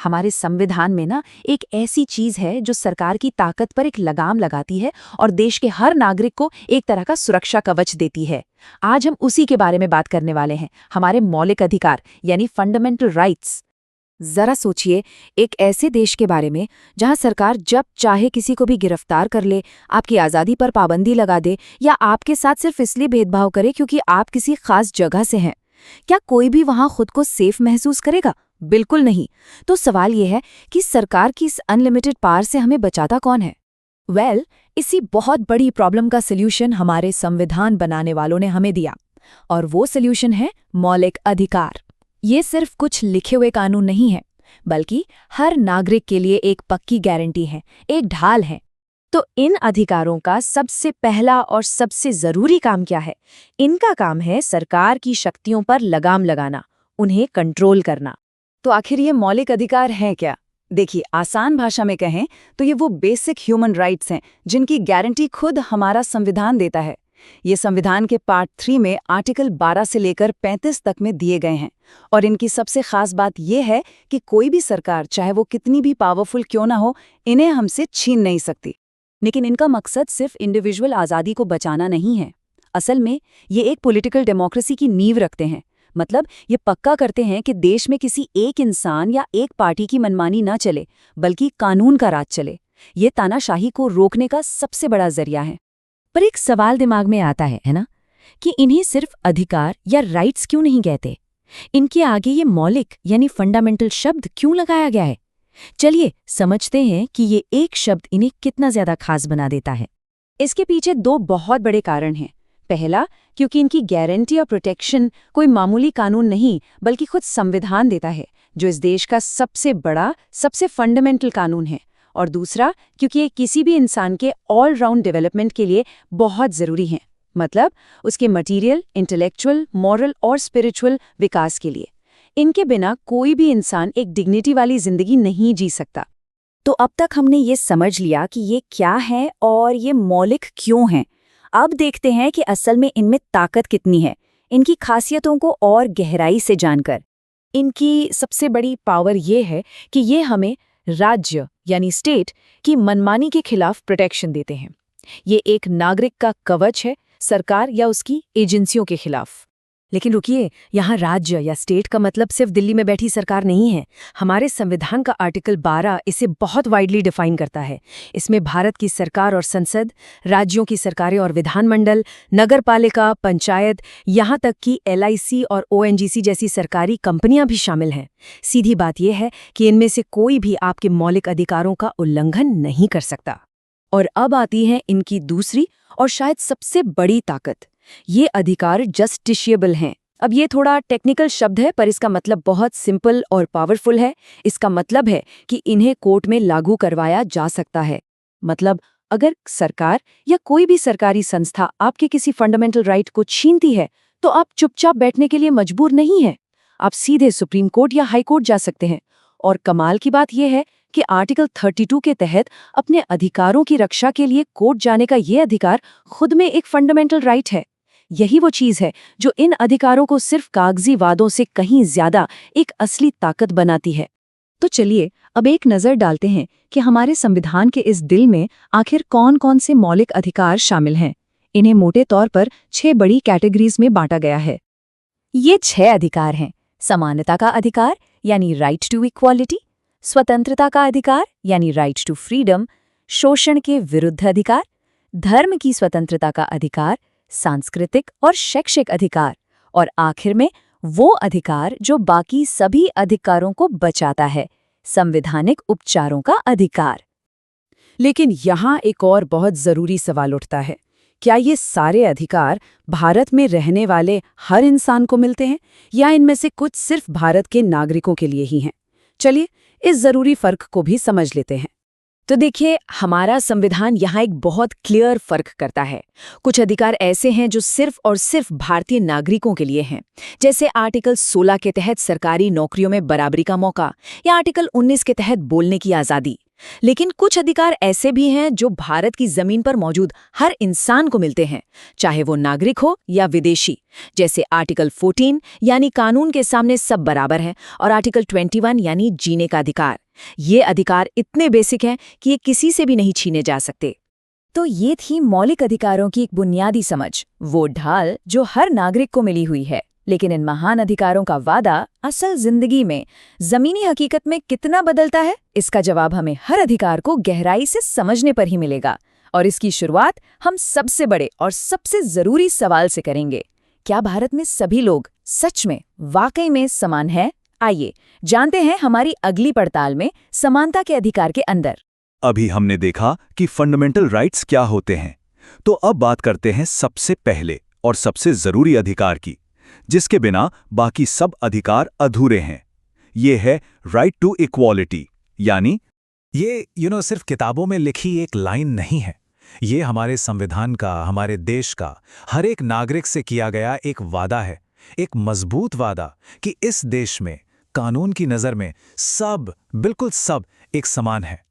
हमारे संविधान में ना एक ऐसी चीज है जो सरकार की ताकत पर एक लगाम लगाती है और देश के हर नागरिक को एक तरह का सुरक्षा कवच देती है। आज हम उसी के बारे में बात करने वाले हैं, हमारे मौलिक अधिकार यानी फंडामेंटल राइट्स। जरा सोचिए, एक ऐसे देश के बारे में जहां सरकार जब चाहे किसी को भी गिरफ्तार कर ले, आपकी आज़ादी पर पाबंदी लगा दे या आपके साथ सिर्फ इसलिए भेदभाव करे क्योंकि आप किसी खास जगह से हैं। क्या कोई भी वहां खुद को सेफ महसूस करेगा? बिल्कुल नहीं। तो सवाल यह है कि सरकार की इस अनलिमिटेड पावर से हमें बचाता कौन है? इसी बहुत बड़ी प्रॉब्लम का सल्यूशन हमारे संविधान बनाने वालों ने हमें दिया, और वो सल्यूशन है मौलिक अधिकार। ये सिर्फ कुछ लिखे हुए कानून नहीं है, बल्कि हर नागरिक के लिए एक पक्की गारंटी है, एक ढाल है। तो इन अधिकारों का सबसे पहला और सबसे जरूरी काम क्या है? इनका काम है सरकार की शक्तियों पर लगाम लगाना, उन्हें कंट्रोल करना। तो आखिर ये मौलिक अधिकार हैं क्या? देखिए, आसान भाषा में कहें तो ये वो बेसिक ह्यूमन राइट्स हैं जिनकी गारंटी खुद हमारा संविधान देता है। ये संविधान के पार्ट 3 में आर्टिकल 12 से लेकर 35 तक में दिए गए हैं, और इनकी सबसे खास बात यह है कि कोई भी सरकार, चाहे वो कितनी भी पावरफुल क्यों ना हो, इन्हें हमसे छीन नहीं सकती। लेकिन इनका मकसद सिर्फ इंडिविजुअल आज़ादी को बचाना नहीं है। असल में ये एक पॉलिटिकल डेमोक्रेसी की नींव रखते हैं। मतलब ये पक्का करते हैं कि देश में किसी एक इंसान या एक पार्टी की मनमानी न चले, बल्कि कानून का राज चले। ये तानाशाही को रोकने का सबसे बड़ा जरिया है। पर एक सवाल दिमाग में आता है ना, कि इन्हें सिर्फ अधिकार या राइट्स क्यों नहीं कहते? इनके आगे ये मौलिक यानी फंडामेंटल शब्द क्यों लगाया गया है? चलिए समझते हैं कि ये एक शब्द इन्हें कितना ज्यादा खास बना देता है। इसके पीछे दो बहुत बड़े कारण हैं। पहला, क्योंकि इनकी गारंटी और प्रोटेक्शन कोई मामूली कानून नहीं, बल्कि खुद संविधान देता है, जो इस देश का सबसे बड़ा, सबसे फंडामेंटल कानून है। और दूसरा, क्योंकि ये किसी भी इंसान के ऑल राउंड डेवलपमेंट के लिए बहुत ज़रूरी हैं। मतलब उसके मटीरियल, इंटेलेक्चुअल, मॉरल और स्पिरिचुअल विकास के लिए। इनके बिना कोई भी इंसान एक डिग्निटी वाली जिंदगी नहीं जी सकता। तो अब तक हमने ये समझ लिया कि ये क्या है और ये मौलिक क्यों हैं। अब देखते हैं कि असल में इनमें ताकत कितनी है, इनकी खासियतों को और गहराई से जानकर। इनकी सबसे बड़ी पावर ये है कि ये हमें राज्य यानी स्टेट की मनमानी के खिलाफ प्रोटेक्शन देते हैं। ये एक नागरिक का कवच है सरकार या उसकी एजेंसियों के खिलाफ। लेकिन रुकिए, यहाँ राज्य या स्टेट का मतलब सिर्फ दिल्ली में बैठी सरकार नहीं है। हमारे संविधान का आर्टिकल 12 इसे बहुत वाइडली डिफाइन करता है। इसमें भारत की सरकार और संसद, राज्यों की सरकारें और विधानमंडल, नगरपालिका, पंचायत, यहाँ तक कि LIC और ONGC जैसी सरकारी कंपनियां भी शामिल हैं। सीधी बात यह है कि इनमें से कोई भी आपके मौलिक अधिकारों का उल्लंघन नहीं कर सकता। और अब आती है इनकी दूसरी और शायद सबसे बड़ी ताकत। ये अधिकार जस्टिशिएबल हैं। अब ये थोड़ा टेक्निकल शब्द है, पर इसका मतलब बहुत सिंपल और पावरफुल है। इसका मतलब है कि इन्हें कोर्ट में लागू करवाया जा सकता है। मतलब अगर सरकार या कोई भी सरकारी संस्था आपके किसी फंडामेंटल राइट को छीनती है, तो आप चुपचाप बैठने के लिए मजबूर नहीं है। आप सीधे सुप्रीम कोर्ट या हाई कोर्ट जा सकते हैं। और कमाल की बात यह है कि आर्टिकल 32 के तहत अपने अधिकारों की रक्षा के लिए कोर्ट जाने का ये अधिकार खुद में एक फंडामेंटल राइट है। यही वो चीज है जो इन अधिकारों को सिर्फ कागजी वादों से कहीं ज्यादा एक असली ताकत बनाती है। तो चलिए अब एक नजर डालते हैं कि हमारे संविधान के इस दिल में आखिर कौन कौन से मौलिक अधिकार शामिल हैं। इन्हें मोटे तौर पर 6 बड़ी कैटेगरीज में बांटा गया है। ये 6 अधिकार हैं: समानता का अधिकार यानी राइट टू इक्वालिटी, स्वतंत्रता का अधिकार यानी राइट टू फ्रीडम, शोषण के विरुद्ध अधिकार, धर्म की स्वतंत्रता का अधिकार, सांस्कृतिक और शैक्षिक अधिकार, और आखिर में वो अधिकार जो बाकी सभी अधिकारों को बचाता है, संवैधानिक उपचारों का अधिकार। लेकिन यहाँ एक और बहुत जरूरी सवाल उठता है, क्या ये सारे अधिकार भारत में रहने वाले हर इंसान को मिलते हैं, या इनमें से कुछ सिर्फ भारत के नागरिकों के लिए ही हैं? चलिए इस जरूरी फर्क को भी समझ लेते हैं। तो देखिए, हमारा संविधान यहाँ एक बहुत क्लियर फर्क करता है। कुछ अधिकार ऐसे हैं जो सिर्फ और सिर्फ भारतीय नागरिकों के लिए हैं, जैसे आर्टिकल 16 के तहत सरकारी नौकरियों में बराबरी का मौका, या आर्टिकल 19 के तहत बोलने की आज़ादी। लेकिन कुछ अधिकार ऐसे भी हैं जो भारत की जमीन पर मौजूद हर इंसान को मिलते हैं, चाहे वो नागरिक हो या विदेशी। जैसे आर्टिकल 14 यानी कानून के सामने सब बराबर हैं, और आर्टिकल 21 यानी जीने का अधिकार। ये अधिकार इतने बेसिक हैं कि ये किसी से भी नहीं छीने जा सकते। तो ये थी मौलिक अधिकारों की एक बुनियादी समझ, वो ढाल जो हर नागरिक को मिली हुई है। लेकिन इन महान अधिकारों का वादा असल जिंदगी में, जमीनी हकीकत में कितना बदलता है, इसका जवाब हमें हर अधिकार को गहराई से समझने पर ही मिलेगा। और इसकी शुरुआत हम सबसे बड़े और सबसे जरूरी सवाल से करेंगे। क्या भारत में सभी लोग सच में, वाकई में समान हैं? आइए जानते हैं हमारी अगली पड़ताल में समानता के अधिकार के अंदर। अभी हमने देखा कि फंडामेंटल राइट्स क्या होते हैं, तो अब बात करते हैं सबसे पहले और सबसे जरूरी अधिकार की, जिसके बिना बाकी सब अधिकार अधूरे हैं। ये है राइट टू इक्वालिटी। यानी ये सिर्फ किताबों में लिखी एक लाइन नहीं है। ये हमारे संविधान का, हमारे देश का हर एक नागरिक से किया गया एक वादा है, एक मजबूत वादा कि इस देश में कानून की नज़र में सब, बिल्कुल सब एक समान है।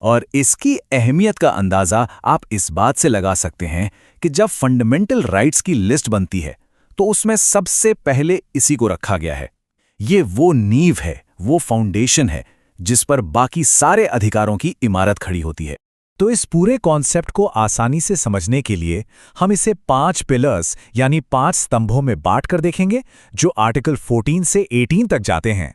और इसकी अहमियत का अंदाजा आप इस बात से लगा सकते हैं कि जब फंडामेंटल राइट्स की लिस्ट बनती है तो उसमें सबसे पहले इसी को रखा गया है। ये वो नींव है, वो फाउंडेशन है जिस पर बाकी सारे अधिकारों की इमारत खड़ी होती है। तो इस पूरे कॉन्सेप्ट को आसानी से समझने के लिए हम इसे 5 पिलर्स यानी 5 स्तंभों में बांट कर देखेंगे, जो आर्टिकल 14 से 18 तक जाते हैं।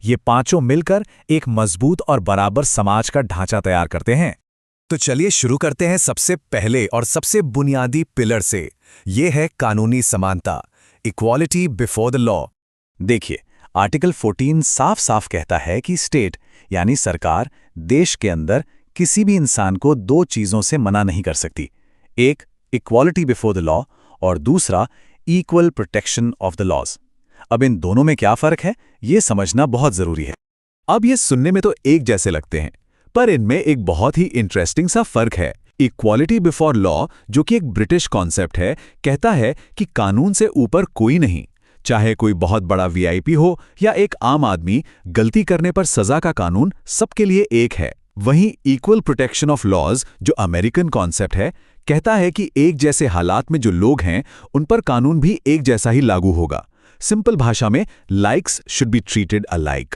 ये पांचों मिलकर एक मजबूत और बराबर समाज का ढांचा तैयार करते हैं। तो चलिए शुरू करते हैं सबसे पहले और सबसे बुनियादी पिलर से। ये है कानूनी समानता, इक्वालिटी बिफोर द लॉ। देखिए, आर्टिकल 14 साफ साफ कहता है कि स्टेट यानी सरकार देश के अंदर किसी भी इंसान को 2 चीज़ों से मना नहीं कर सकती। एक, इक्वालिटी बिफोर द लॉ, और दूसरा, equal protection of the laws. अब इन दोनों में क्या फर्क है, ये समझना बहुत जरूरी है। अब ये सुनने में तो एक जैसे लगते हैं, पर इनमें एक बहुत ही इंटरेस्टिंग सा फर्क है। इक्वालिटी बिफोर लॉ, जो कि एक ब्रिटिश कॉन्सेप्ट है, कहता है कि कानून से ऊपर कोई नहीं, चाहे कोई बहुत बड़ा वीआईपी हो या एक आम आदमी, गलती करने पर सजा का कानून सबके लिए एक है। वहीं इक्वल प्रोटेक्शन ऑफ लॉज, जो अमेरिकन कॉन्सेप्ट है, कहता है कि एक जैसे हालात में जो लोग हैं उन पर कानून भी एक जैसा ही लागू होगा। सिंपल भाषा में, likes should be treated alike.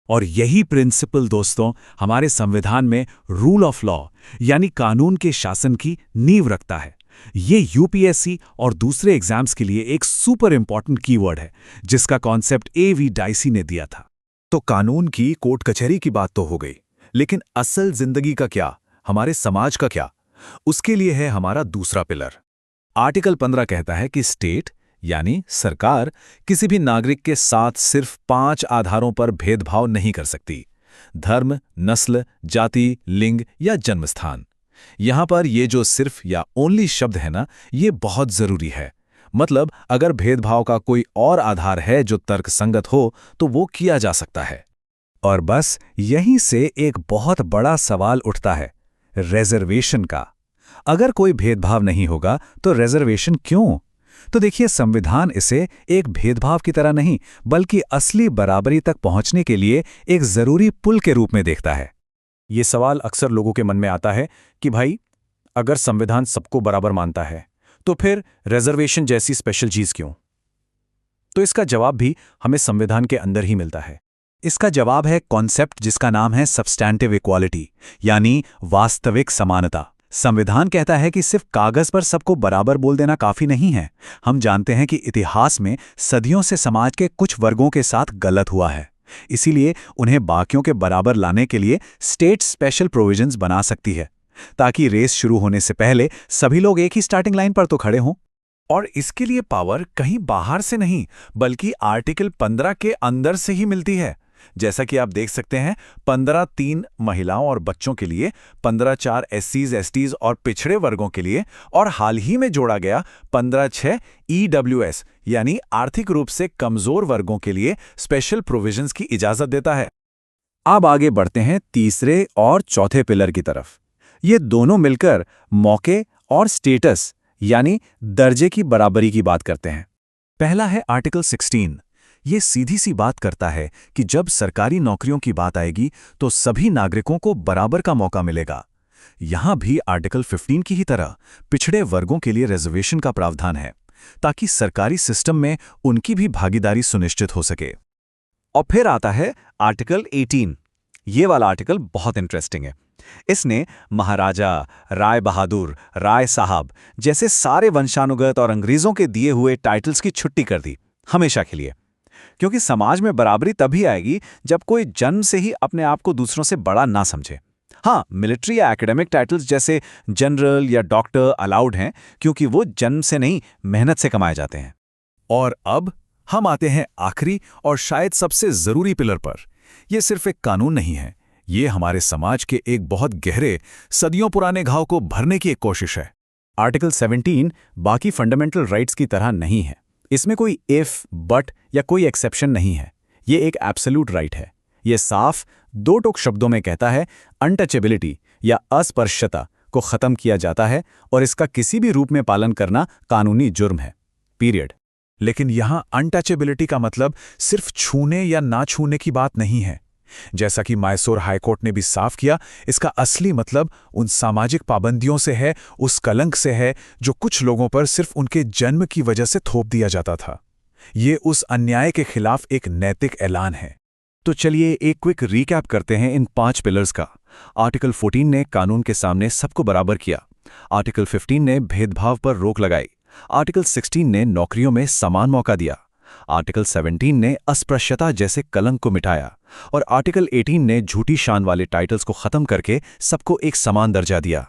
और यही प्रिंसिपल दोस्तों हमारे संविधान में रूल ऑफ लॉ यानी कानून के शासन की नींव रखता है। ये यूपीएससी और दूसरे एग्जाम्स के लिए एक सुपर इंपॉर्टेंट कीवर्ड है, जिसका कॉन्सेप्ट A.V. डाइसी ने दिया था। तो कानून की, कोर्ट कचहरी की बात तो हो गई, लेकिन असल जिंदगी का क्या, हमारे समाज का क्या? उसके लिए है हमारा दूसरा पिलर। आर्टिकल 15 कहता है कि स्टेट यानी सरकार किसी भी नागरिक के साथ सिर्फ 5 आधारों पर भेदभाव नहीं कर सकती: धर्म, नस्ल, जाति, लिंग या जन्मस्थान। यहां पर ये जो सिर्फ या ओनली शब्द है ना, ये बहुत जरूरी है। मतलब अगर भेदभाव का कोई और आधार है जो तर्कसंगत हो तो वो किया जा सकता है। और बस यहीं से एक बहुत बड़ा सवाल उठता है, रिजर्वेशन का। अगर कोई भेदभाव नहीं होगा तो रिजर्वेशन क्यों? तो देखिए, संविधान इसे एक भेदभाव की तरह नहीं, बल्कि असली बराबरी तक पहुंचने के लिए एक जरूरी पुल के रूप में देखता है। ये सवाल अक्सर लोगों के मन में आता है कि भाई, अगर संविधान सबको बराबर मानता है तो फिर रिजर्वेशन जैसी स्पेशल चीज क्यों? तो इसका जवाब भी हमें संविधान के अंदर ही मिलता है। इसका जवाब है कॉन्सेप्ट जिसका नाम है सब्सटैंटिव इक्वालिटी, यानी वास्तविक समानता। संविधान कहता है कि सिर्फ कागज पर सबको बराबर बोल देना काफी नहीं है। हम जानते हैं कि इतिहास में सदियों से समाज के कुछ वर्गों के साथ गलत हुआ है, इसीलिए उन्हें बाकियों के बराबर लाने के लिए स्टेट स्पेशल प्रोविजंस बना सकती है, ताकि रेस शुरू होने से पहले सभी लोग एक ही स्टार्टिंग लाइन पर तो खड़े हों। और इसके लिए पावर कहीं बाहर से नहीं, बल्कि आर्टिकल 15 के अंदर से ही मिलती है। जैसा कि आप देख सकते हैं, 15(3) महिलाओं और बच्चों के लिए, 15(4) एससीज, एसटीज और पिछड़े वर्गों के लिए, और हाल ही में जोड़ा गया 15(6) ईडब्ल्यूएस यानी आर्थिक रूप से कमजोर वर्गों के लिए स्पेशल प्रोविजंस की इजाजत देता है। अब आगे बढ़ते हैं तीसरे और चौथे पिलर की तरफ। ये दोनों मिलकर मौके और स्टेटस यानी दर्जे की बराबरी की बात करते हैं। पहला है आर्टिकल 16। ये सीधी सी बात करता है कि जब सरकारी नौकरियों की बात आएगी तो सभी नागरिकों को बराबर का मौका मिलेगा। यहां भी आर्टिकल 15 की ही तरह पिछड़े वर्गों के लिए रिजर्वेशन का प्रावधान है, ताकि सरकारी सिस्टम में उनकी भी भागीदारी सुनिश्चित हो सके। और फिर आता है आर्टिकल 18। ये वाला आर्टिकल बहुत इंटरेस्टिंग है। इसने महाराजा, राय बहादुर, राय साहब जैसे सारे वंशानुगत और अंग्रेजों के दिए हुए टाइटल्स की छुट्टी कर दी, हमेशा के लिए। क्योंकि समाज में बराबरी तभी आएगी जब कोई जन्म से ही अपने आप को दूसरों से बड़ा ना समझे। हाँ, मिलिट्री या एकेडमिक टाइटल्स जैसे जनरल या डॉक्टर अलाउड हैं, क्योंकि वो जन्म से नहीं, मेहनत से कमाए जाते हैं। और अब हम आते हैं आखिरी और शायद सबसे जरूरी पिलर पर। यह सिर्फ एक कानून नहीं है, ये हमारे समाज के एक बहुत गहरे, सदियों पुराने घाव को भरने की एक कोशिश है। आर्टिकल 17 बाकी फंडामेंटल राइट्स की तरह नहीं है। इसमें कोई इफ, बट या कोई एक्सेप्शन नहीं है। ये एक एब्सोल्यूट राइट है। ये साफ दो टोक शब्दों में कहता है, अनटचेबिलिटी या अस्पर्शता को खत्म किया जाता है और इसका किसी भी रूप में पालन करना कानूनी जुर्म है, पीरियड। लेकिन यहां अनटचेबिलिटी का मतलब सिर्फ छूने या ना छूने की बात नहीं है। जैसा कि मैसूर हाईकोर्ट ने भी साफ किया, इसका असली मतलब उन सामाजिक पाबंदियों से है, उस कलंक से है जो कुछ लोगों पर सिर्फ उनके जन्म की वजह से थोप दिया जाता था। ये उस अन्याय के खिलाफ एक नैतिक ऐलान है। तो चलिए एक क्विक रिकैप करते हैं इन 5 पिलर्स का। आर्टिकल 14 ने कानून के सामने सबको बराबर किया। आर्टिकल 15 ने भेदभाव पर रोक लगाई। आर्टिकल 16 ने नौकरियों में समान मौका दिया। आर्टिकल 17 ने अस्पृश्यता जैसे कलंक को मिटाया। और आर्टिकल 18 ने झूठी शान वाले टाइटल्स को खत्म करके सबको एक समान दर्जा दिया।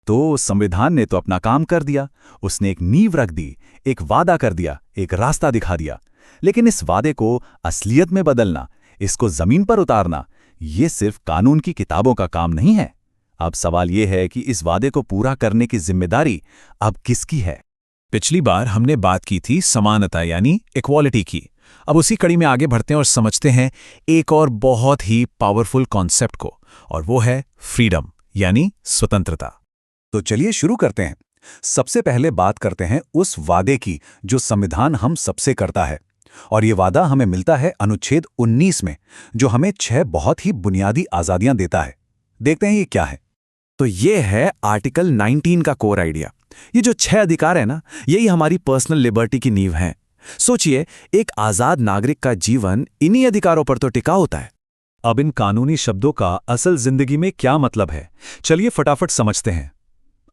तो संविधान ने तो अपना काम कर दिया। उसने एक नींव रख दी, एक वादा कर दिया, एक रास्ता दिखा दिया। लेकिन इस वादे को असलियत में बदलना, इसको जमीन पर उतारना, ये सिर्फ कानून की किताबों का काम नहीं है। अब सवाल ये है कि इस वादे को पूरा करने की जिम्मेदारी अब किसकी है? पिछली बार हमने बात की थी समानता यानी इक्वालिटी की। अब उसी कड़ी में आगे बढ़ते हैं और समझते हैं एक और बहुत ही पावरफुल कॉन्सेप्ट को, और वो है फ्रीडम यानी स्वतंत्रता। तो चलिए शुरू करते हैं। सबसे पहले बात करते हैं उस वादे की जो संविधान हम सबसे करता है, और ये वादा हमें मिलता है अनुच्छेद 19 में, जो हमें 6 बहुत ही बुनियादी आज़ादियां देता है। देखते हैं ये क्या है। तो ये है आर्टिकल 19 का कोर आइडिया। ये जो 6 अधिकार है ना, यही हमारी पर्सनल लिबर्टी की नींव है। सोचिए, एक आज़ाद नागरिक का जीवन इन्हीं अधिकारों पर तो टिका होता है। अब इन कानूनी शब्दों का असल जिंदगी में क्या मतलब है, चलिए फटाफट समझते हैं।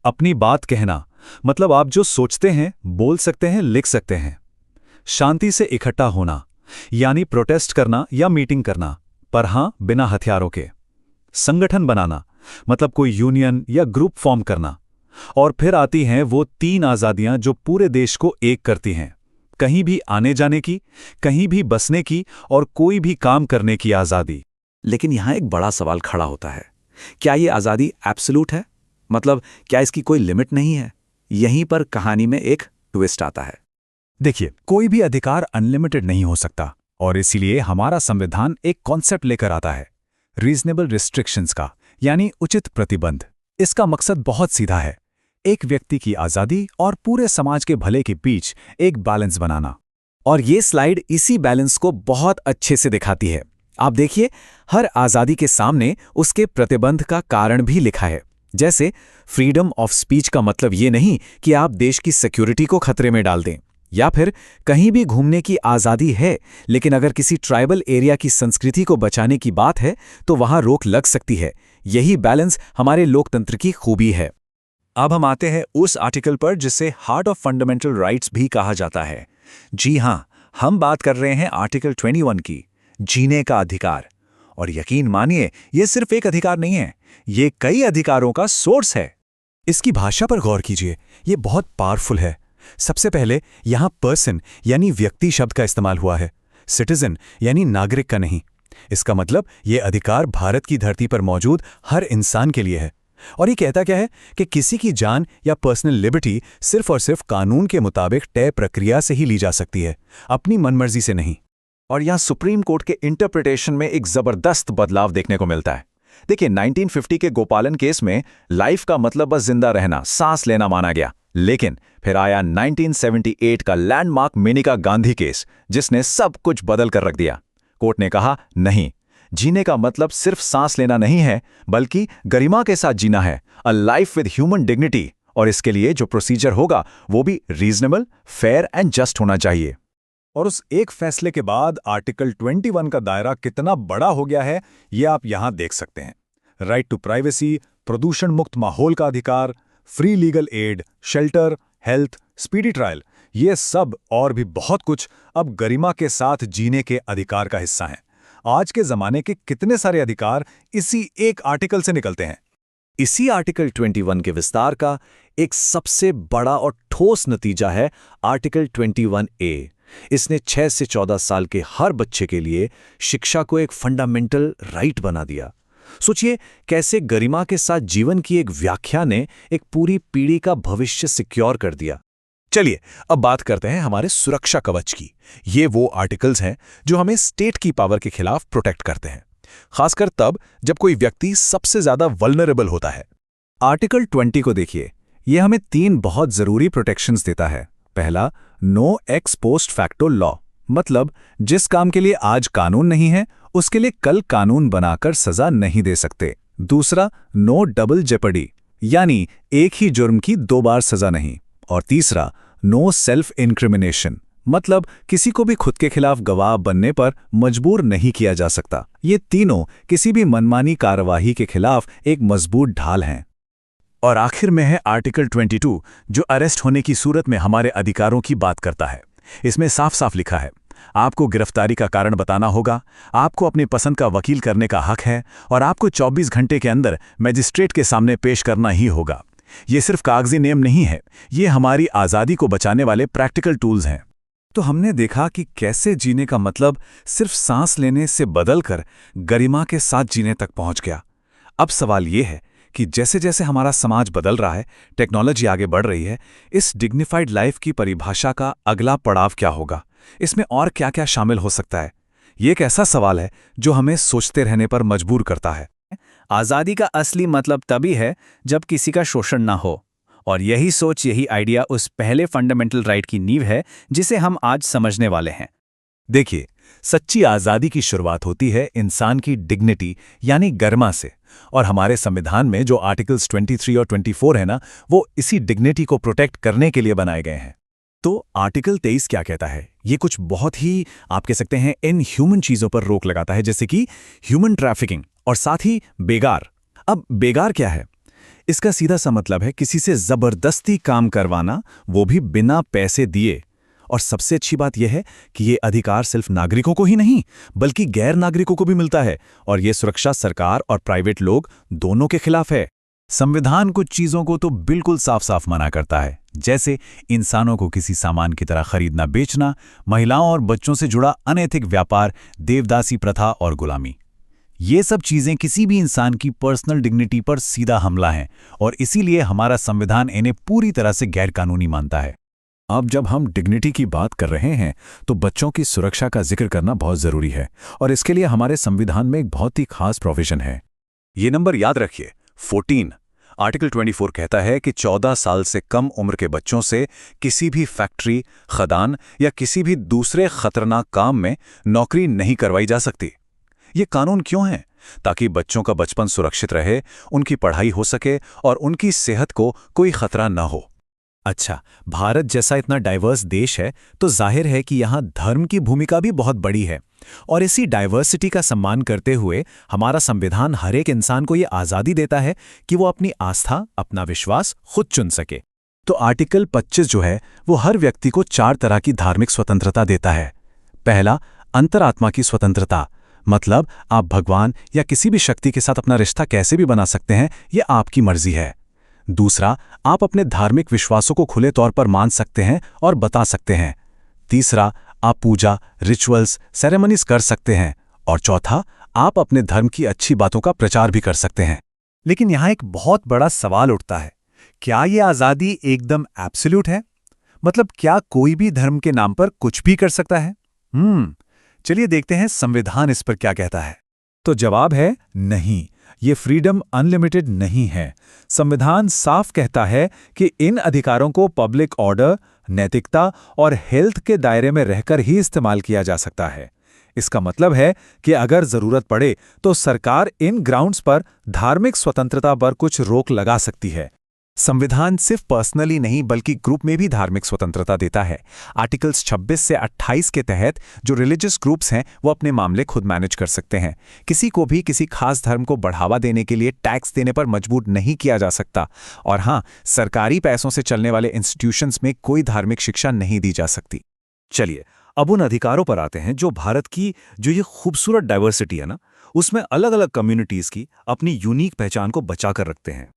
अपनी बात कहना मतलब आप जो सोचते हैं, बोल सकते हैं, लिख सकते हैं। शांति से इकट्ठा होना यानी प्रोटेस्ट करना या मीटिंग करना, पर हां बिना हथियारों के। संगठन बनाना मतलब कोई यूनियन या ग्रुप फॉर्म करना। और फिर आती हैं वो 3 आज़ादियां जो पूरे देश को एक करती हैं, कहीं भी आने जाने की, कहीं भी बसने की और कोई भी काम करने की आज़ादी। लेकिन यहां एक बड़ा सवाल खड़ा होता है, क्या ये आज़ादी एब्सोल्यूट है? मतलब क्या इसकी कोई लिमिट नहीं है? यहीं पर कहानी में एक ट्विस्ट आता है। देखिए, कोई भी अधिकार अनलिमिटेड नहीं हो सकता, और इसीलिए हमारा संविधान एक कॉन्सेप्ट लेकर आता है, रीजनेबल रिस्ट्रिक्शंस का, यानी उचित प्रतिबंध। इसका मकसद बहुत सीधा है, एक व्यक्ति की आज़ादी और पूरे समाज के भले के बीच एक बैलेंस बनाना। और ये स्लाइड इसी बैलेंस को बहुत अच्छे से दिखाती है। आप देखिए, हर आज़ादी के सामने उसके प्रतिबंध का कारण भी लिखा है। जैसे फ्रीडम ऑफ स्पीच का मतलब ये नहीं कि आप देश की सिक्योरिटी को खतरे में डाल दें, या फिर कहीं भी घूमने की आज़ादी है, लेकिन अगर किसी ट्राइबल एरिया की संस्कृति को बचाने की बात है तो वहां रोक लग सकती है। यही बैलेंस हमारे लोकतंत्र की खूबी है। अब हम आते हैं उस आर्टिकल पर जिसे हार्ट ऑफ फंडामेंटल राइट्स भी कहा जाता है। जी हां, हम बात कर रहे हैं आर्टिकल 21 की, जीने का अधिकार। और यकीन मानिए, यह सिर्फ एक अधिकार नहीं है, ये कई अधिकारों का सोर्स है। इसकी भाषा पर गौर कीजिए, ये बहुत पावरफुल है। सबसे पहले यहां पर्सन यानी व्यक्ति शब्द का इस्तेमाल हुआ है, सिटीजन यानी नागरिक का नहीं। इसका मतलब ये अधिकार भारत की धरती पर मौजूद हर इंसान के लिए है। और ये कहता क्या है कि किसी की जान या पर्सनल लिबर्टी सिर्फ और सिर्फ कानून के मुताबिक तय प्रक्रिया से ही ली जा सकती है, अपनी मनमर्जी से नहीं। और यहां सुप्रीम कोर्ट के इंटरप्रिटेशन में एक जबरदस्त बदलाव देखने को मिलता है। देखिए, 1950 के गोपालन केस में लाइफ का मतलब बस जिंदा रहना, सांस लेना माना गया, लेकिन फिर आया 1978 का लैंडमार्क मेनका गांधी केस, जिसने सब कुछ बदल कर रख दिया। कोर्ट ने कहा, नहीं, जीने का मतलब सिर्फ सांस लेना नहीं है, बल्कि गरिमा के साथ जीना है, a life with human dignity. और इसके लिए जो प्रोसीजर होगा वो भी रीजनेबल, फेयर एंड जस्ट होना चाहिए। और उस एक फैसले के बाद आर्टिकल 21 का दायरा कितना बड़ा हो गया है, ये आप यहां देख सकते हैं। राइट टू प्राइवेसी, प्रदूषण मुक्त माहौल का अधिकार, free legal aid, shelter, health, speedy trial, ये सब और भी बहुत कुछ अब गरिमा के साथ जीने के अधिकार का हिस्सा हैं। आज के जमाने के कितने सारे अधिकार इसी एक आर्टिकल से निकलते हैं। इसी आर्टिकल 21 के विस्तार का एक सबसे बड़ा और ठोस नतीजा है आर्टिकल 21A। इसने 6 से 14 साल के हर बच्चे के लिए शिक्षा को एक फंडामेंटल राइट बना दिया। सोचिए कैसे गरिमा के साथ जीवन की एक व्याख्या ने एक पूरी पीढ़ी का भविष्य सिक्योर कर दिया। चलिए अब बात करते हैं हमारे सुरक्षा कवच की। ये वो आर्टिकल्स हैं जो हमें स्टेट की पावर के खिलाफ प्रोटेक्ट करते हैं, खासकर तब जब कोई व्यक्ति सबसे ज्यादा वल्नरेबल होता है। आर्टिकल 20 को देखिए, यह हमें 3 बहुत जरूरी प्रोटेक्शंस देता है। पहला, no ex post facto law, मतलब जिस काम के लिए आज कानून नहीं है उसके लिए कल कानून बनाकर सजा नहीं दे सकते। दूसरा, नो डबल जेपर्डी, यानी एक ही जुर्म की 2 बार सजा नहीं। और तीसरा, नो सेल्फ इंक्रिमिनेशन, मतलब किसी को भी खुद के खिलाफ गवाह बनने पर मजबूर नहीं किया जा सकता। ये तीनों किसी भी मनमानी कार्यवाही के खिलाफ एक मजबूत ढाल हैं। और आखिर में है आर्टिकल 22, जो अरेस्ट होने की सूरत में हमारे अधिकारों की बात करता है। इसमें साफ साफ लिखा है, आपको गिरफ्तारी का कारण बताना होगा, आपको अपनी पसंद का वकील करने का हक है, और आपको 24 घंटे के अंदर मजिस्ट्रेट के सामने पेश करना ही होगा। ये सिर्फ कागजी नियम नहीं है, ये हमारी आज़ादी को बचाने वाले प्रैक्टिकल टूल्स हैं। तो हमने देखा कि कैसे जीने का मतलब सिर्फ सांस लेने से बदलकर गरिमा के साथ जीने तक पहुंच गया। अब सवाल ये है कि जैसे जैसे हमारा समाज बदल रहा है, टेक्नोलॉजी आगे बढ़ रही है, इस डिग्निफाइड लाइफ की परिभाषा का अगला पड़ाव क्या होगा? इसमें और क्या क्या शामिल हो सकता है? ये एक ऐसा सवाल है जो हमें सोचते रहने पर मजबूर करता है। आज़ादी का असली मतलब तभी है जब किसी का शोषण ना हो, और यही सोच, यही आइडिया उस पहले फंडामेंटल राइट की नींव है जिसे हम आज समझने वाले हैं। देखिए, सच्ची आज़ादी की शुरुआत होती है इंसान की डिग्निटी यानी गरिमा से, और हमारे संविधान में जो आर्टिकल्स 23 और 24 है ना, वो इसी डिग्निटी को प्रोटेक्ट करने के लिए बनाए गए हैं। तो आर्टिकल 23 क्या कहता है? ये कुछ बहुत ही, आप कह सकते हैं, इनह्यूमन चीज़ों पर रोक लगाता है, जैसे कि ह्यूमन ट्रैफिकिंग और साथ ही बेगार। अब बेगार क्या है? इसका सीधा सा मतलब है किसी से जबरदस्ती काम करवाना, वो भी बिना पैसे दिए। और सबसे अच्छी बात यह है कि ये अधिकार सिर्फ नागरिकों को ही नहीं बल्कि गैर नागरिकों को भी मिलता है, और ये सुरक्षा सरकार और प्राइवेट लोग दोनों के खिलाफ है। संविधान कुछ चीजों को तो बिल्कुल साफ साफ मना करता है, जैसे इंसानों को किसी सामान की तरह खरीदना बेचना, महिलाओं और बच्चों से जुड़ा अनैतिक व्यापार, देवदासी प्रथा और गुलामी। ये सब चीजें किसी भी इंसान की पर्सनल डिग्निटी पर सीधा हमला हैं, और इसीलिए हमारा संविधान इन्हें पूरी तरह से गैरकानूनी मानता है। अब जब हम डिग्निटी की बात कर रहे हैं तो बच्चों की सुरक्षा का जिक्र करना बहुत जरूरी है, और इसके लिए हमारे संविधान में एक बहुत ही खास प्रोविजन है। ये नंबर याद रखिए, 14। आर्टिकल 24 कहता है कि 14 साल से कम उम्र के बच्चों से किसी भी फैक्ट्री, खदान या किसी भी दूसरे खतरनाक काम में नौकरी नहीं करवाई जा सकती। ये कानून क्यों है? ताकि बच्चों का बचपन सुरक्षित रहे, उनकी पढ़ाई हो सके और उनकी सेहत को कोई खतरा न हो। अच्छा, भारत जैसा इतना डाइवर्स देश है तो जाहिर है कि यहाँ धर्म की भूमिका भी बहुत बड़ी है, और इसी डाइवर्सिटी का सम्मान करते हुए हमारा संविधान हर एक इंसान को ये आज़ादी देता है कि वो अपनी आस्था, अपना विश्वास खुद चुन सके। तो आर्टिकल 25 जो है वो हर व्यक्ति को 4 तरह की धार्मिक स्वतंत्रता देता है। पहला, अंतरात्मा की स्वतंत्रता, मतलब आप भगवान या किसी भी शक्ति के साथ अपना रिश्ता कैसे भी बना सकते हैं, ये आपकी मर्जी है। दूसरा, आप अपने धार्मिक विश्वासों को खुले तौर पर मान सकते हैं और बता सकते हैं। तीसरा, आप पूजा, रिचुअल्स, सेरेमनीज कर सकते हैं। और चौथा, आप अपने धर्म की अच्छी बातों का प्रचार भी कर सकते हैं। लेकिन यहाँ एक बहुत बड़ा सवाल उठता है, क्या ये आज़ादी एकदम एब्सोल्यूट है? मतलब क्या कोई भी धर्म के नाम पर कुछ भी कर सकता है? चलिए देखते हैं संविधान इस पर क्या कहता है। तो जवाब है नहीं, ये फ्रीडम अनलिमिटेड नहीं है। संविधान साफ कहता है कि इन अधिकारों को पब्लिक ऑर्डर, नैतिकता और हेल्थ के दायरे में रहकर ही इस्तेमाल किया जा सकता है। इसका मतलब है कि अगर जरूरत पड़े तो सरकार इन ग्राउंड्स पर धार्मिक स्वतंत्रता पर कुछ रोक लगा सकती है। संविधान सिर्फ पर्सनली नहीं बल्कि ग्रुप में भी धार्मिक स्वतंत्रता देता है। आर्टिकल्स 26 से 28 के तहत जो रिलीजियस ग्रुप्स हैं वो अपने मामले खुद मैनेज कर सकते हैं। किसी को भी किसी खास धर्म को बढ़ावा देने के लिए टैक्स देने पर मजबूर नहीं किया जा सकता। और हाँ, सरकारी पैसों से चलने वाले इंस्टीट्यूशंस में कोई धार्मिक शिक्षा नहीं दी जा सकती। चलिए, अब उन अधिकारों पर आते हैं जो भारत की जो ये खूबसूरत डाइवर्सिटी है ना, उसमें अलग अलग कम्युनिटीज की अपनी यूनिक पहचान को बचा कर रखते हैं।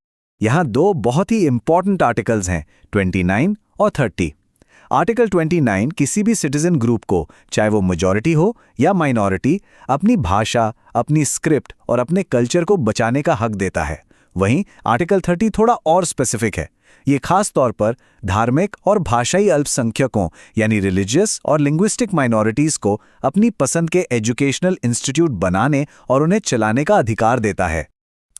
यहाँ दो बहुत ही इंपॉर्टेंट आर्टिकल्स हैं, 29 और 30। आर्टिकल 29 किसी भी सिटीजन ग्रुप को, चाहे वो मेजॉरिटी हो या माइनॉरिटी, अपनी भाषा, अपनी स्क्रिप्ट और अपने कल्चर को बचाने का हक देता है। वहीं आर्टिकल 30 थोड़ा और स्पेसिफिक है। ये खास तौर पर धार्मिक और भाषाई अल्पसंख्यकों यानी रिलीजियस और लिंग्विस्टिक माइनॉरिटीज को अपनी पसंद के एजुकेशनल इंस्टीट्यूट बनाने और उन्हें चलाने का अधिकार देता है।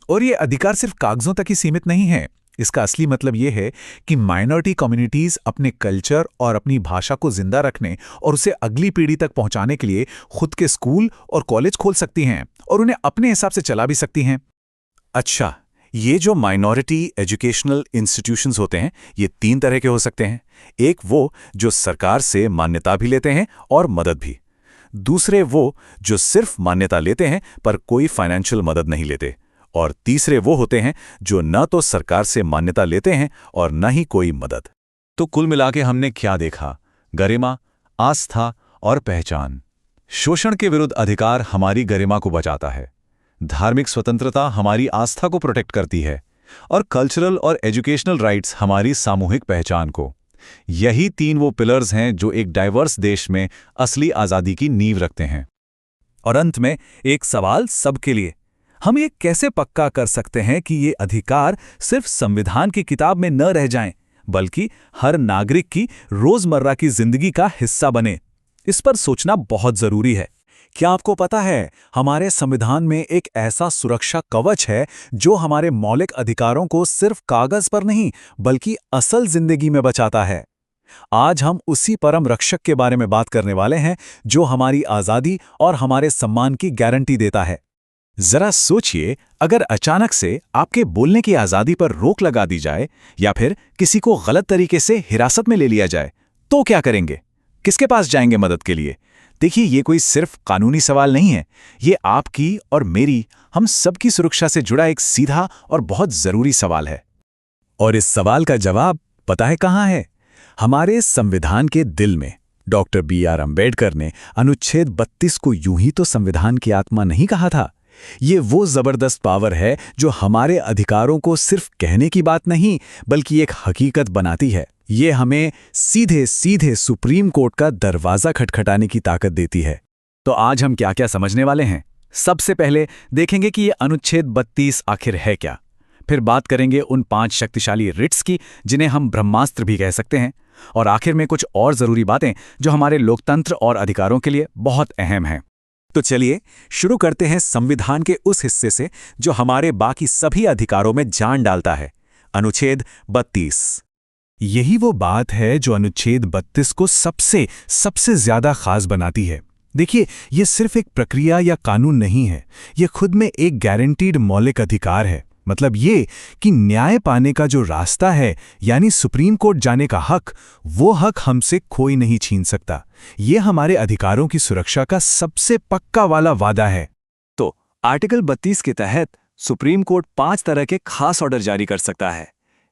और ये अधिकार सिर्फ कागजों तक ही सीमित नहीं है। इसका असली मतलब ये है कि माइनॉरिटी कम्युनिटीज अपने कल्चर और अपनी भाषा को जिंदा रखने और उसे अगली पीढ़ी तक पहुंचाने के लिए खुद के स्कूल और कॉलेज खोल सकती हैं और उन्हें अपने हिसाब से चला भी सकती हैं। अच्छा, ये जो माइनॉरिटी एजुकेशनल इंस्टीट्यूशंस होते हैं ये 3 तरह के हो सकते हैं। एक वो जो सरकार से मान्यता भी लेते हैं और मदद भी। दूसरे वो जो सिर्फ मान्यता लेते हैं पर कोई फाइनेंशियल मदद नहीं लेते। और तीसरे वो होते हैं जो न तो सरकार से मान्यता लेते हैं और न ही कोई मदद। तो कुल मिला के हमने क्या देखा? गरिमा, आस्था और पहचान। शोषण के विरुद्ध अधिकार हमारी गरिमा को बचाता है, धार्मिक स्वतंत्रता हमारी आस्था को प्रोटेक्ट करती है और कल्चरल और एजुकेशनल राइट्स हमारी सामूहिक पहचान को। यही 3 वो पिलर्स हैं जो एक डाइवर्स देश में असली आज़ादी की नींव रखते हैं। और अंत में एक सवाल सबके लिए, हम ये कैसे पक्का कर सकते हैं कि ये अधिकार सिर्फ संविधान की किताब में न रह जाएं, बल्कि हर नागरिक की रोजमर्रा की जिंदगी का हिस्सा बने? इस पर सोचना बहुत जरूरी है। क्या आपको पता है, हमारे संविधान में एक ऐसा सुरक्षा कवच है जो हमारे मौलिक अधिकारों को सिर्फ कागज पर नहीं बल्कि असल जिंदगी में बचाता है। आज हम उसी परम रक्षक के बारे में बात करने वाले हैं जो हमारी आज़ादी और हमारे सम्मान की गारंटी देता है। जरा सोचिए, अगर अचानक से आपके बोलने की आज़ादी पर रोक लगा दी जाए या फिर किसी को गलत तरीके से हिरासत में ले लिया जाए, तो क्या करेंगे? किसके पास जाएंगे मदद के लिए? देखिए, ये कोई सिर्फ कानूनी सवाल नहीं है, ये आपकी और मेरी, हम सबकी सुरक्षा से जुड़ा एक सीधा और बहुत जरूरी सवाल है। और इस सवाल का जवाब पता है कहाँ है? हमारे संविधान के दिल में। Doctor B.R. अम्बेडकर ने अनुच्छेद 32 को यूं ही तो संविधान की आत्मा नहीं कहा था। ये वो जबरदस्त पावर है जो हमारे अधिकारों को सिर्फ कहने की बात नहीं बल्कि एक हकीकत बनाती है। ये हमें सीधे सीधे सुप्रीम कोर्ट का दरवाजा खटखटाने की ताकत देती है। तो आज हम क्या क्या समझने वाले हैं? सबसे पहले देखेंगे कि ये अनुच्छेद 32 आखिर है क्या। फिर बात करेंगे उन 5 शक्तिशाली रिट्स की जिन्हें हम ब्रह्मास्त्र भी कह सकते हैं। और आखिर में कुछ और जरूरी बातें जो हमारे लोकतंत्र और अधिकारों के लिए बहुत अहम हैं। तो चलिए शुरू करते हैं संविधान के उस हिस्से से जो हमारे बाकी सभी अधिकारों में जान डालता है, अनुच्छेद 32। यही वो बात है जो अनुच्छेद 32 को सबसे ज्यादा खास बनाती है। देखिए, ये सिर्फ एक प्रक्रिया या कानून नहीं है, ये खुद में एक गारंटीड मौलिक अधिकार है। मतलब ये कि न्याय पाने का जो रास्ता है, यानी सुप्रीम कोर्ट जाने का हक, वो हक हमसे कोई नहीं छीन सकता। ये हमारे अधिकारों की सुरक्षा का सबसे पक्का वाला वादा है। तो आर्टिकल 32 के तहत सुप्रीम कोर्ट 5 तरह के खास ऑर्डर जारी कर सकता है।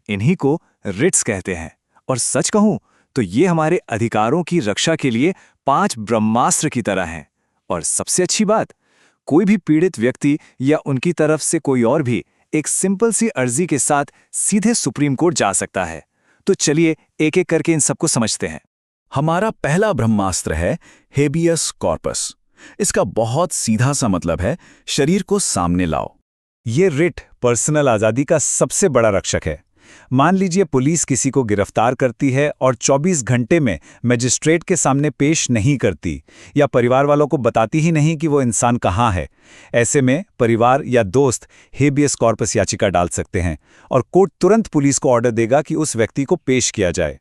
इन्हीं को रिट्स कहते हैं। और सच कहूं तो ये हमारे अधिकारों की रक्षा के लिए 5 ब्रह्मास्त्र की तरह हैं। और सबसे अच्छी बात, कोई भी पीड़ित व्यक्ति या उनकी तरफ से कोई और भी एक सिंपल सी अर्जी के साथ सीधे सुप्रीम कोर्ट जा सकता है। तो चलिए एक एक करके इन सबको समझते हैं। हमारा पहला ब्रह्मास्त्र है हेबियस कॉर्पस। इसका बहुत सीधा सा मतलब है शरीर को सामने लाओ। ये रिट पर्सनल आज़ादी का सबसे बड़ा रक्षक है। मान लीजिए पुलिस किसी को गिरफ्तार करती है और 24 घंटे में मजिस्ट्रेट के सामने पेश नहीं करती या परिवार वालों को बताती ही नहीं कि वो इंसान कहाँ है। ऐसे में परिवार या दोस्त हेबियस कॉर्पस याचिका डाल सकते हैं और कोर्ट तुरंत पुलिस को ऑर्डर देगा कि उस व्यक्ति को पेश किया जाए।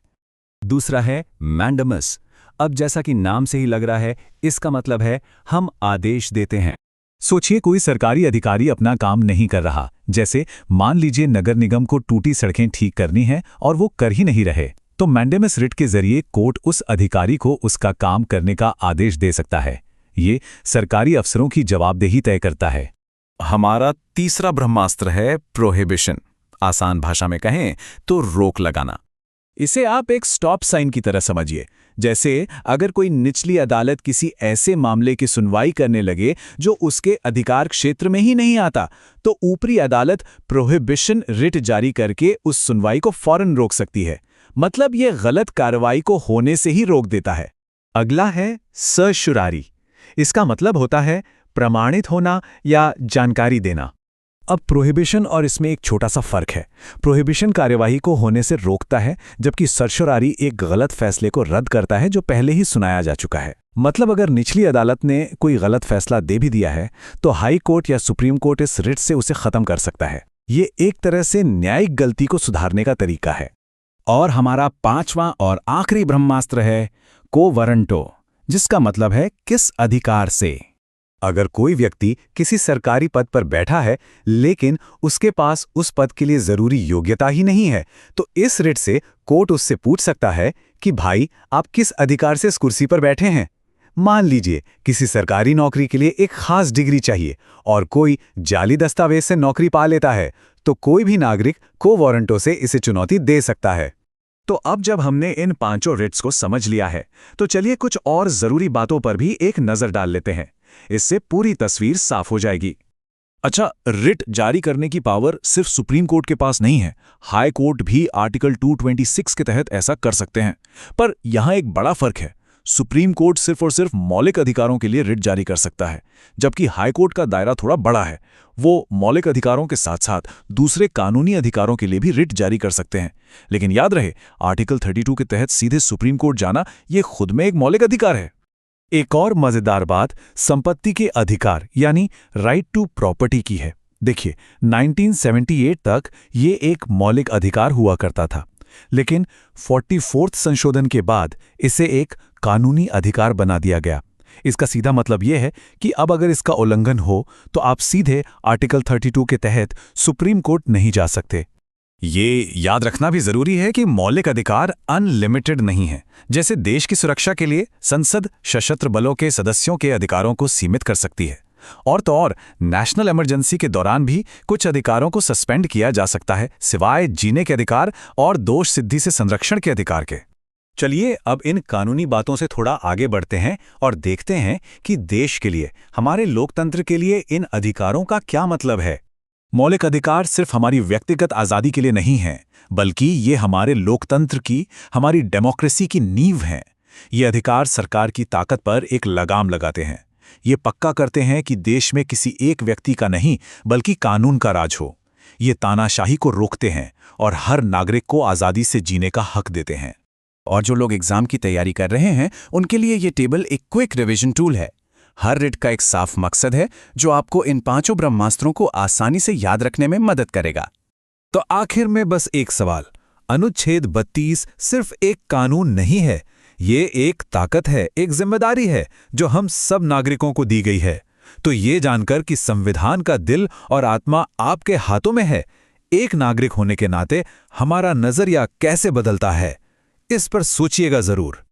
दूसरा है मैंडेमस। अब जैसा कि नाम से ही लग रहा है, इसका मतलब है हम आदेश देते हैं। सोचिए कोई सरकारी अधिकारी अपना काम नहीं कर रहा, जैसे मान लीजिए नगर निगम को टूटी सड़कें ठीक करनी है और वो कर ही नहीं रहे, तो मैंडेमस रिट के जरिए कोर्ट उस अधिकारी को उसका काम करने का आदेश दे सकता है। ये सरकारी अफसरों की जवाबदेही तय करता है। हमारा तीसरा ब्रह्मास्त्र है प्रोहिबिशन। आसान भाषा में कहें तो रोक लगाना। इसे आप एक स्टॉप साइन की तरह समझिए। जैसे अगर कोई निचली अदालत किसी ऐसे मामले की सुनवाई करने लगे जो उसके अधिकार क्षेत्र में ही नहीं आता, तो ऊपरी अदालत प्रोहिबिशन रिट जारी करके उस सुनवाई को फौरन रोक सकती है। मतलब ये गलत कार्रवाई को होने से ही रोक देता है। अगला है सर्शुरारी। इसका मतलब होता है प्रमाणित होना या जानकारी देना। अब प्रोहिबिशन और इसमें एक छोटा सा फर्क है। प्रोहिबिशन कार्यवाही को होने से रोकता है, जबकि सर्शुरारी एक गलत फैसले को रद्द करता है जो पहले ही सुनाया जा चुका है। मतलब अगर निचली अदालत ने कोई गलत फैसला दे भी दिया है, तो हाई कोर्ट या सुप्रीम कोर्ट इस रिट से उसे खत्म कर सकता है। ये एक तरह से न्यायिक गलती को सुधारने का तरीका है। और हमारा पांचवां और आखिरी ब्रह्मास्त्र है को वारंटो, जिसका मतलब है किस अधिकार से। अगर कोई व्यक्ति किसी सरकारी पद पर बैठा है लेकिन उसके पास उस पद के लिए जरूरी योग्यता ही नहीं है, तो इस रिट से कोर्ट उससे पूछ सकता है कि भाई आप किस अधिकार से इस कुर्सी पर बैठे हैं। मान लीजिए किसी सरकारी नौकरी के लिए एक खास डिग्री चाहिए और कोई जाली दस्तावेज से नौकरी पा लेता है, तो कोई भी नागरिक को वारंटो से इसे चुनौती दे सकता है। तो अब जब हमने इन पांचों रिट्स को समझ लिया है, तो चलिए कुछ और जरूरी बातों पर भी एक नजर डाल लेते हैं। इससे पूरी तस्वीर साफ हो जाएगी। अच्छा, रिट जारी करने की पावर सिर्फ सुप्रीम कोर्ट के पास नहीं है। हाई कोर्ट भी आर्टिकल 226 के तहत ऐसा कर सकते हैं। पर यहां एक बड़ा फर्क है। सुप्रीम कोर्ट सिर्फ और सिर्फ मौलिक अधिकारों के लिए रिट जारी कर सकता है, जबकि हाई कोर्ट का दायरा थोड़ा बड़ा है। वो मौलिक अधिकारों के साथ साथ दूसरे कानूनी अधिकारों के लिए भी रिट जारी कर सकते हैं। लेकिन याद रहे, आर्टिकल 32 के तहत सीधे सुप्रीम कोर्ट जाना ये खुद में एक मौलिक अधिकार है। एक और मजेदार बात संपत्ति के अधिकार यानी राइट टू प्रॉपर्टी की है। देखिए, 1978 तक ये एक मौलिक अधिकार हुआ करता था, लेकिन 44वां संशोधन के बाद इसे एक कानूनी अधिकार बना दिया गया। इसका सीधा मतलब यह है कि अब अगर इसका उल्लंघन हो तो आप सीधे आर्टिकल 32 के तहत सुप्रीम कोर्ट नहीं जा सकते। ये याद रखना भी जरूरी है कि मौलिक अधिकार अनलिमिटेड नहीं है। जैसे देश की सुरक्षा के लिए संसद सशस्त्र बलों के सदस्यों के अधिकारों को सीमित कर सकती है, और तो और नेशनल इमरजेंसी के दौरान भी कुछ अधिकारों को सस्पेंड किया जा सकता है, सिवाय जीने के अधिकार और दोष सिद्धि से संरक्षण के अधिकार के। चलिए अब इन कानूनी बातों से थोड़ा आगे बढ़ते हैं और देखते हैं कि देश के लिए, हमारे लोकतंत्र के लिए इन अधिकारों का क्या मतलब है। मौलिक अधिकार सिर्फ हमारी व्यक्तिगत आज़ादी के लिए नहीं है, बल्कि ये हमारे लोकतंत्र की, हमारी डेमोक्रेसी की नींव हैं। ये अधिकार सरकार की ताकत पर एक लगाम लगाते हैं। ये पक्का करते हैं कि देश में किसी एक व्यक्ति का नहीं, बल्कि कानून का राज हो। ये तानाशाही को रोकते हैं और हर नागरिक को आज़ादी से जीने का हक देते हैं। और जो लोग एग्जाम की तैयारी कर रहे हैं, उनके लिए ये टेबल एक क्विक रिवीजन टूल है। हर रिट का एक साफ मकसद है जो आपको इन पांचों ब्रह्मास्त्रों को आसानी से याद रखने में मदद करेगा। तो आखिर में बस एक सवाल, अनुच्छेद 32 सिर्फ एक कानून नहीं है, ये एक ताकत है, एक जिम्मेदारी है जो हम सब नागरिकों को दी गई है। तो ये जानकर कि संविधान का दिल और आत्मा आपके हाथों में है, एक नागरिक होने के नाते हमारा नजरिया कैसे बदलता है, इस पर सोचिएगा जरूर।